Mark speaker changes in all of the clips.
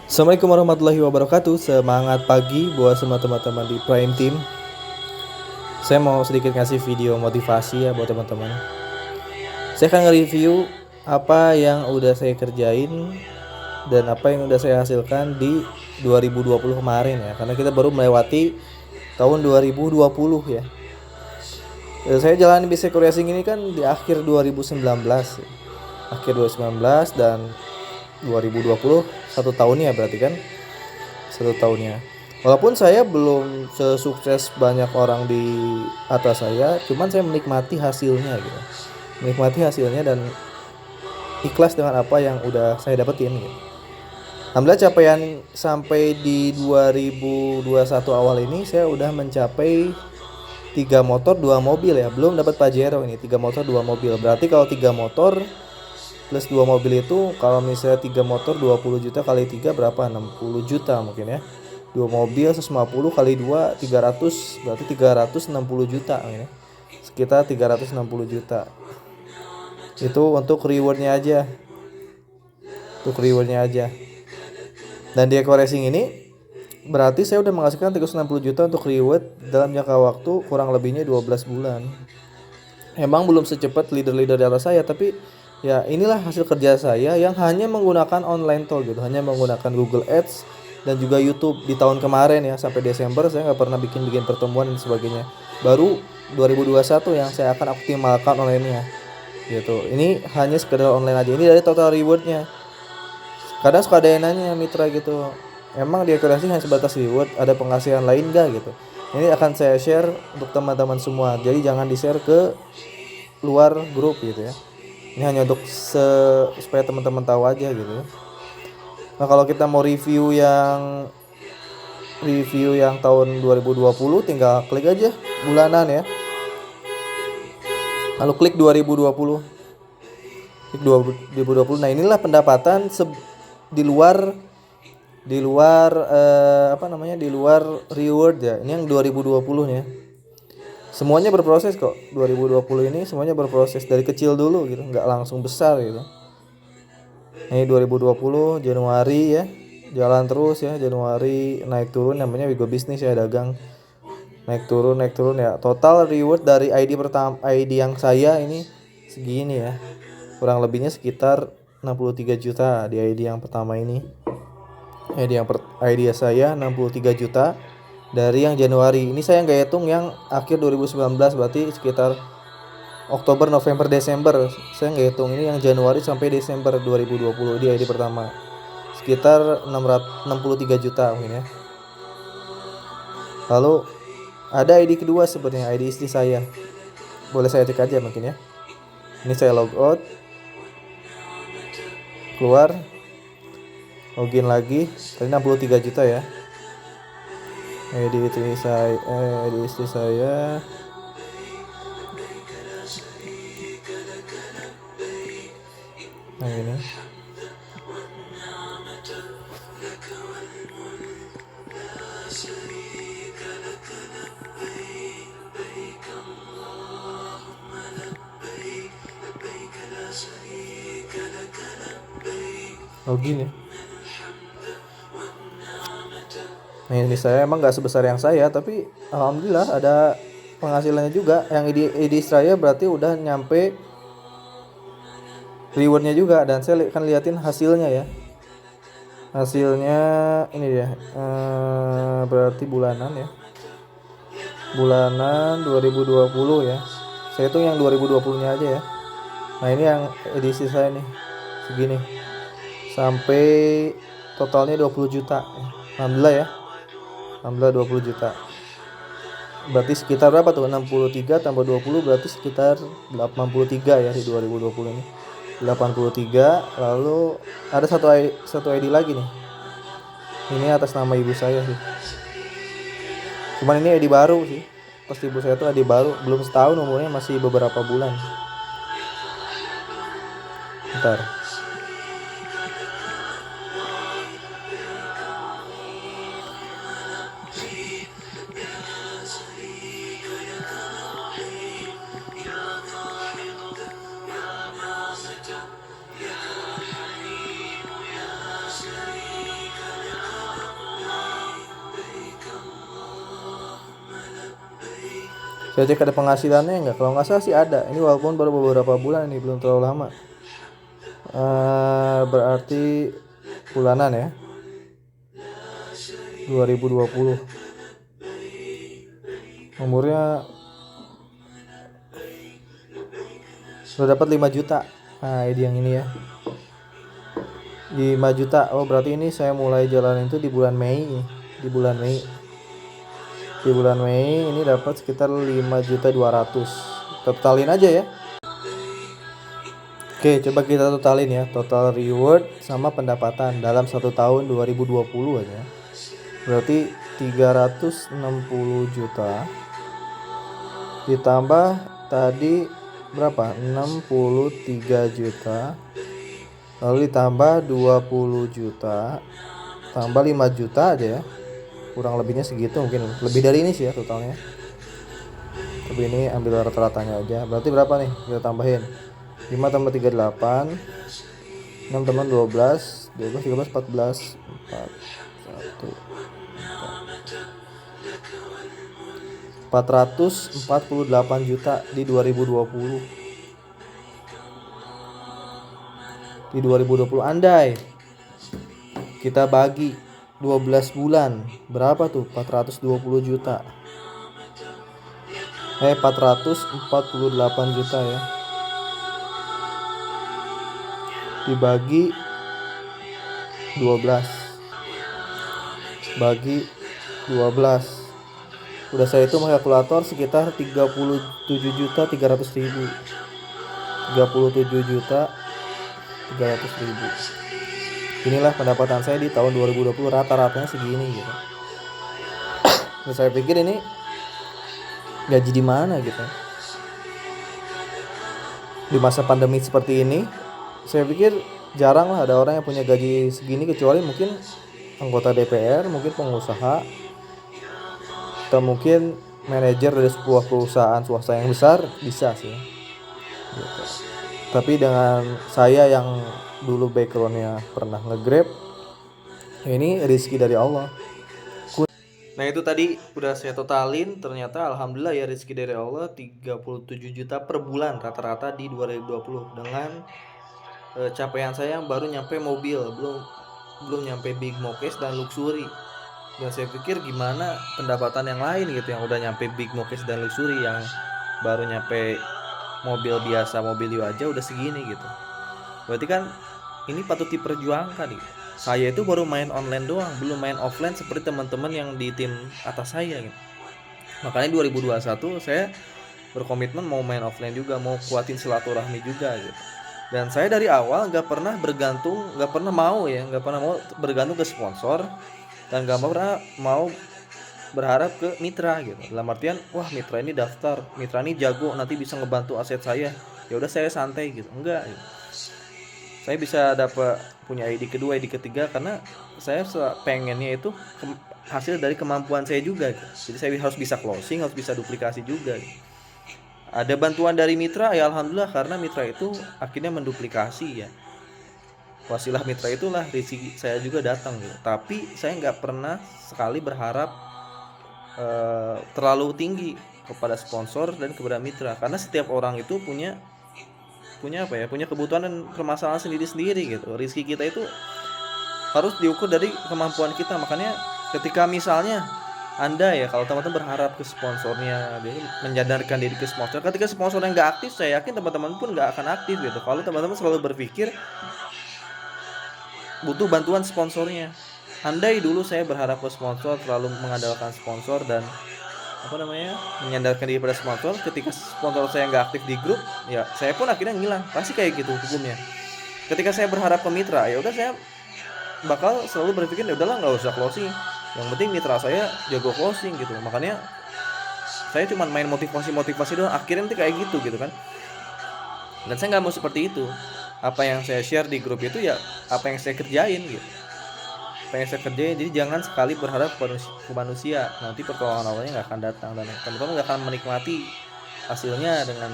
Speaker 1: Assalamualaikum warahmatullahi wabarakatuh. Semangat pagi buat semua teman-teman di Prime Team. Saya mau sedikit ngasih video motivasi ya buat teman-teman. Saya akan nge-review apa yang udah saya kerjain dan apa yang udah saya hasilkan di 2020 kemarin ya. Karena kita baru melewati tahun 2020 ya. Saya jalani bisnis racing ini kan di akhir 2019 ya. Akhir 2019 dan 2020 satu tahunnya berarti kan, satu tahunnya. Walaupun saya belum sesukses banyak orang di atas saya, cuman saya menikmati hasilnya gitu. Menikmati hasilnya dan ikhlas dengan apa yang udah saya dapetin gitu. Alhamdulillah capaian sampai di 2021 awal ini saya udah mencapai 3 motor 2 mobil ya. Belum dapat Pajero ini, 3 motor 2 mobil. Berarti kalau 3 motor plus 2 mobil itu kalau misalnya 3 motor 20 juta kali 3 berapa? 60 juta mungkin ya. 2 mobil 150 kali 2 300, berarti 360 juta ini. Sekitar 360 juta. Itu untuk rewardnya aja. Untuk rewardnya aja. Dan di Eco Racing ini berarti saya udah menghasilkan 360 juta untuk reward dalam jangka waktu kurang lebihnya 12 bulan. Emang belum secepat leader-leader di atas saya, tapi ya inilah hasil kerja saya yang hanya menggunakan online tool gitu, hanya menggunakan Google Ads dan juga YouTube di tahun kemarin ya. Sampai Desember saya nggak pernah bikin pertemuan dan sebagainya. Baru 2021 yang saya akan optimalkan online-nya gitu. Ini hanya sekedar online aja. Ini dari total rewardnya. Kadang suka ada yang nanya mitra gitu, emang di Eco Racing hanya sebatas reward, ada penghasilan lain gak gitu. Ini akan saya share untuk teman-teman semua, jadi jangan di share ke luar grup gitu ya. Ini hanya untuk supaya teman-teman tahu aja gitu. Nah kalau kita mau review yang tahun 2020, tinggal klik aja bulanan ya. Lalu klik 2020. Klik 2020. Nah inilah pendapatan di luar di luar reward ya. Ini yang 2020 ya. Semuanya berproses kok. 2020 ini semuanya berproses dari kecil dulu gitu, nggak langsung besar gitu. Ini 2020 Januari ya, jalan terus ya. Januari naik turun, namanya Wigo Bisnis ya, dagang. Naik turun ya. Total reward dari ID pertama, ID yang saya ini segini ya. Kurang lebihnya sekitar 63 juta di ID yang pertama ini. ID saya 63 juta dari yang Januari. Ini saya nggak hitung yang akhir 2019, berarti sekitar Oktober, November, Desember. Saya nggak hitung ini yang Januari sampai Desember 2020 di ID pertama. Sekitar 63 juta mungkin ya. Lalu ada ID kedua sebenarnya, ID istri saya. Boleh saya cek aja mungkin ya. Ini saya log out, keluar, login lagi. Tadi 63 juta ya. ID istri saya. Nah ini. Login ya. Nah ini saya emang gak sebesar yang saya, tapi alhamdulillah ada penghasilannya juga. Yang ID saya berarti udah nyampe rewardnya juga, dan saya akan liatin hasilnya ya. Hasilnya ini ya, berarti bulanan ya. Bulanan 2020 ya. Saya hitung yang 2020 nya aja ya. Nah ini yang edisi saya nih, segini. Sampai totalnya 20 juta. Alhamdulillah ya. Alhamdulillah 20 juta. Berarti sekitar berapa tuh? 63 tambah 20 berarti sekitar 83 ya di 2020 ini. 83. Lalu ada satu ID lagi nih. Ini atas nama ibu saya sih. Cuman ini ID baru sih. Pas ibu saya tuh ID baru, belum setahun umurnya, masih beberapa bulan. Bentar. Saya cek ada penghasilannya nggak, kalau nggak salah sih ada. Ini walaupun baru beberapa bulan, ini belum terlalu lama. Berarti bulanan ya, 2020. Umurnya udah dapat 5 juta. Nah ini yang ini ya, 5 juta. Oh berarti ini saya mulai jalan itu di bulan Mei. Di bulan Mei ini dapat sekitar 5.200.000. Totalin aja ya. Oke, coba kita totalin ya, total reward sama pendapatan dalam 1 tahun 2020 aja. Berarti 360 juta ditambah tadi berapa? 63 juta. Lalu ditambah 20 juta, tambah 5 juta aja ya. Kurang lebihnya segitu, mungkin lebih dari ini sih ya totalnya. Tapi ini ambil rata-ratanya aja. Berarti berapa nih? Kita tambahin 5 tambah 3 8, 6 tambah 12, 13 14, 4 1 448 juta di 2020. Di 2020 andai kita bagi 12 bulan, berapa tuh? 420 juta. 448 juta ya. Dibagi 12. Bagi 12. Udah saya hitung pakai kalkulator sekitar 37.300.000. 37.300.000. Inilah pendapatan saya di tahun 2020, rata-ratanya segini gitu. Terus saya pikir ini gaji di mana gitu. Di masa pandemi seperti ini, saya pikir jarang lah ada orang yang punya gaji segini, kecuali mungkin anggota DPR, mungkin pengusaha, atau mungkin manajer dari sebuah perusahaan swasta yang besar bisa sih gitu. Tapi dengan saya yang dulu backgroundnya pernah nge-Grab, ini rezeki dari Allah. Nah itu tadi udah saya totalin, ternyata alhamdulillah ya rezeki dari Allah 37 juta per bulan rata-rata di 2020 dengan capaian saya yang baru nyampe mobil, belum nyampe big mokes dan luxury. Dan saya pikir gimana pendapatan yang lain gitu yang udah nyampe big mokes dan luxury, yang baru nyampe mobil biasa, mobil aja udah segini gitu. Berarti kan ini patut diperjuangkan gitu. Saya itu baru main online doang, belum main offline seperti teman-teman yang di tim atas saya gitu. Makanya 2021 saya berkomitmen mau main offline juga, mau kuatin silaturahmi juga gitu. Dan saya dari awal nggak pernah mau bergantung ke sponsor, dan nggak pernah mau berharap ke mitra gitu. Dalam artian, wah mitra ini daftar, mitra ini jago, nanti bisa ngebantu aset saya. Ya udah saya santai gitu. Enggak gitu. Saya bisa punya ID kedua, ID ketiga karena saya pengennya itu hasil dari kemampuan saya juga gitu. Jadi saya harus bisa closing, harus bisa duplikasi juga gitu. Ada bantuan dari mitra ya alhamdulillah, karena mitra itu akhirnya menduplikasi ya. Wasilah mitra itulah rezeki saya juga datang gitu. Tapi saya nggak pernah sekali berharap terlalu tinggi kepada sponsor dan kepada mitra, karena setiap orang itu punya kebutuhan dan permasalahan sendiri-sendiri gitu. Rezeki kita itu harus diukur dari kemampuan kita. Makanya ketika misalnya Anda ya, kalau teman-teman berharap ke sponsornya, dia menyadarkan diri ke sponsor, ketika sponsornya nggak aktif, saya yakin teman-teman pun nggak akan aktif gitu. Kalau teman-teman selalu berpikir butuh bantuan sponsornya. Andai dulu saya berharap ke sponsor, terlalu mengandalkan sponsor dan menyandarkan diri pada sponsor, ketika sponsor saya nggak aktif di grup, ya saya pun akhirnya ngilang. Pasti kayak gitu hukumnya. Ketika saya berharap ke mitra, ya udah saya bakal selalu berpikir ya udahlah nggak usah closing, yang penting mitra saya jago closing gitu. Makanya saya cuma main motivasi doang, akhirnya nanti kayak gitu kan. Dan saya nggak mau seperti itu. Apa yang saya share di grup itu ya apa yang saya kerjain gitu. Jadi jangan sekali berharap ke manusia, nanti pertolongan Allahnya nggak akan datang dan teman-teman nggak akan menikmati hasilnya dengan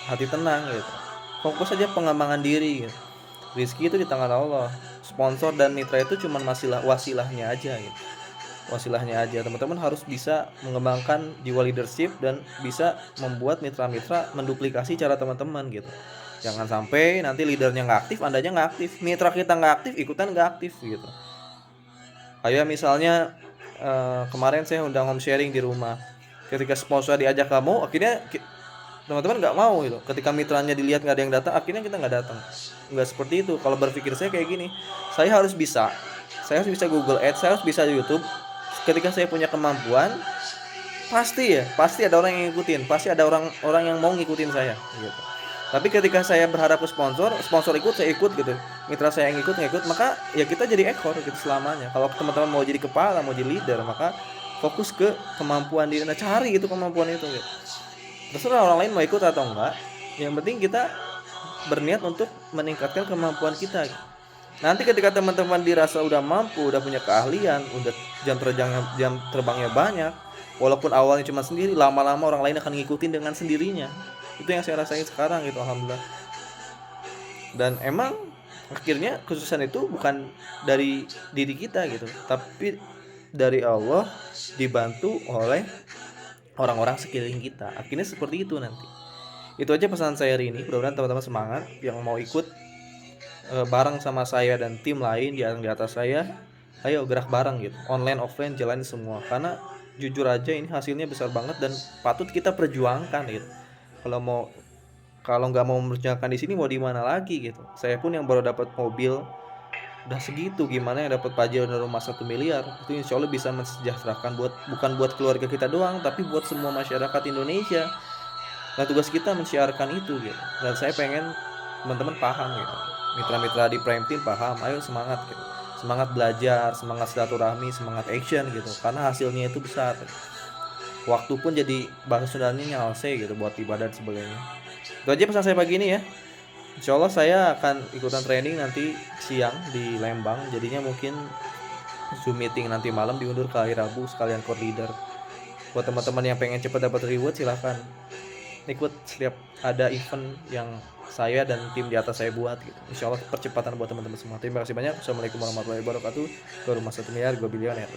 Speaker 1: hati tenang gitu. Fokus aja pengembangan diri gitu. Rezeki itu di tangan Allah, sponsor dan mitra itu cuma wasilahnya aja gitu. wasilahnya aja. Teman-teman harus bisa mengembangkan jiwa leadership dan bisa membuat mitra-mitra menduplikasi cara teman-teman gitu. Jangan sampai nanti leadernya nggak aktif, andanya nggak aktif, mitra kita nggak aktif, ikutan nggak aktif gitu. Kayak misalnya kemarin saya undang home sharing di rumah. Ketika sponsor diajak kamu, akhirnya teman-teman nggak mau gitu. Ketika mitranya dilihat nggak ada yang datang, akhirnya kita nggak datang. Nggak seperti itu. Kalau berpikir saya kayak gini, saya harus bisa Google Ads, saya harus bisa YouTube. Ketika saya punya kemampuan, pasti ada orang yang ngikutin, pasti ada orang yang mau ngikutin saya gitu. Tapi ketika saya berharap ke sponsor ikut, saya ikut gitu, mitra saya yang ngikut, maka ya kita jadi ekor gitu selamanya. Kalau teman-teman mau jadi kepala, mau jadi leader, maka fokus ke kemampuan diri, nah cari itu kemampuan itu gitu. Terserah orang lain mau ikut atau enggak, yang penting kita berniat untuk meningkatkan kemampuan kita gitu. Nanti ketika teman-teman dirasa udah mampu, udah punya keahlian, udah jam terbangnya banyak, walaupun awalnya cuma sendiri, lama-lama orang lain akan ngikutin dengan sendirinya. Itu yang saya rasain sekarang gitu, alhamdulillah. Dan emang akhirnya kesuksesan itu bukan dari diri kita gitu, tapi dari Allah, dibantu oleh orang-orang sekeliling kita. Akhirnya seperti itu nanti. Itu aja pesan saya hari ini. Mudah-mudahan teman-teman semangat yang mau ikut bareng sama saya dan tim lain yang di atas saya. Ayo gerak bareng gitu, online offline jalanin semua, karena jujur aja ini hasilnya besar banget dan patut kita perjuangkan gitu. Kalau nggak mau memperjuangkan di sini, mau di mana lagi gitu. Saya pun yang baru dapat mobil udah segitu, gimana yang dapat pajak dari rumah 1 miliar, itu insya Allah bisa mensejahterakan bukan buat keluarga kita doang, tapi buat semua masyarakat Indonesia. Nah tugas kita mensiarkan itu gitu, dan saya pengen teman-teman paham gitu, mitra-mitra di Prime Team paham, ayo semangat gitu, semangat belajar, semangat silaturahmi, semangat action gitu, karena hasilnya itu besar. Waktu pun jadi bahasa Sundanya nyalse gitu buat ibadah dan sebagainya. Itu aja pesan saya pagi ini ya. Insya Allah saya akan ikutan training nanti siang di Lembang, jadinya mungkin Zoom meeting nanti malam diundur ke hari Rabu sekalian core leader. Buat teman-teman yang pengen cepat dapat reward, silahkan ikut setiap ada event yang saya dan tim di atas saya buat gitu. Insya Allah percepatan buat teman-teman semua. Terima kasih banyak. Assalamualaikum warahmatullahi wabarakatuh. Ke rumah 1 miliar, gue bilioner.